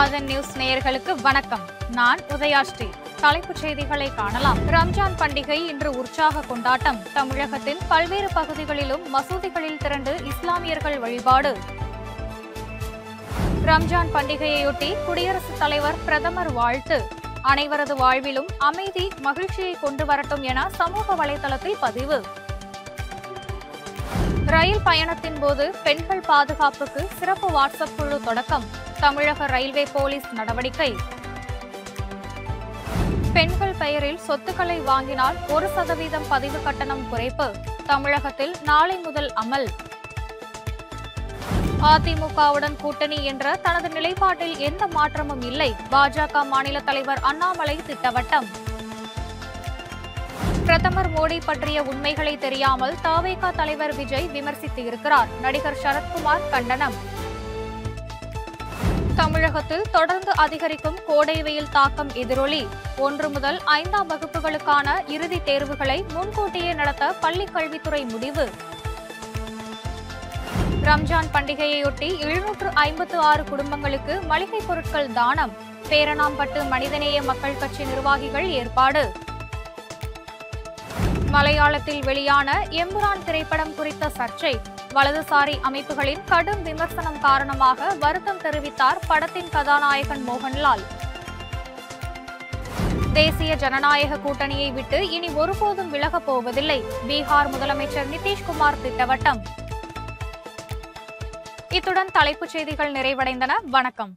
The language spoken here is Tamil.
ஆதன் நியூஸ் நேயர்களுக்கு வணக்கம். நான் உதயாஸ்ரீ. தலைப்புச் செய்திகளை காணலாம். ரம்ஜான் பண்டிகை இன்று உற்சாக கொண்டாட்டம். தமிழகத்தின் பல்வேறு பகுதிகளிலும் மசூதிகளில் திரண்டு இஸ்லாமியர்கள் வழிபாடு. ரம்ஜான் பண்டிகையையொட்டி குடியரசுத் தலைவர் பிரதமர் வாழ்த்து. அனைவரது வாழ்விலும் அமைதி, மகிழ்ச்சியை கொண்டு வரட்டும் என சமூக வலைதளத்தில் பதிவு. ரயில் பயணத்தின் போது பெண்கள் பாதுகாப்புக்கு சிறப்பு வாட்ஸ்அப் குழு தொடக்கம். தமிழக ரயில்வே போலீஸ் நடவடிக்கை. பெண்கள் பெயரில் சொத்துக்களை வாங்கினால் 1% பதிவு கட்டணம் குறைப்பு. தமிழகத்தில் நாளை முதல் அமல். அதிமுகவுடன் கூட்டணி என்ற தனது நிலைப்பாட்டில் எந்த மாற்றமும் இல்லை. பாஜக மாநில தலைவர் அண்ணாமலை திட்டவட்டம். பிரதமர் மோடி பற்றிய உண்மைகளை தெரியாமல் தவேக தலைவர் விஜய் விமர்சித்து இருக்கிறார். நடிகர் சரத்குமார் கண்டனம். தமிழகத்தில் தொடர்ந்து அதிகரிக்கும் கோடை வெயில் தாக்கம் எதிரொலி. 1 முதல் 5ஆம் வகுப்புகளுக்கான இறுதித் தேர்வுகளை முன்கூட்டியே நடத்த பள்ளிக் கல்வித்துறை முடிவு. ரம்ஜான் பண்டிகையையொட்டி 756 குடும்பங்களுக்கு மளிகைப் பொருட்கள் தானம். பேரணாம்பட்டு மனிதநேய மக்கள் கட்சி நிர்வாகிகள் ஏற்பாடு. மலையாளத்தில் வெளியான எம்புரான் திரைப்படம் குறித்த சர்ச்சை. வலதுசாரி அமைப்புகளின் கடும் விமர்சனம் காரணமாக வருத்தம் தெரிவித்தார் படத்தின் கதாநாயகன் மோகன்லால். தேசிய ஜனநாயக கூட்டணியை விட்டு இனி ஒருபோதும் விலகப் போவதில்லை. பீகார் முதலமைச்சர் நிதிஷ்குமார் திட்டவட்டம். இத்துடன் தலைப்புச் செய்திகள் நிறைவடைந்தன. வணக்கம்.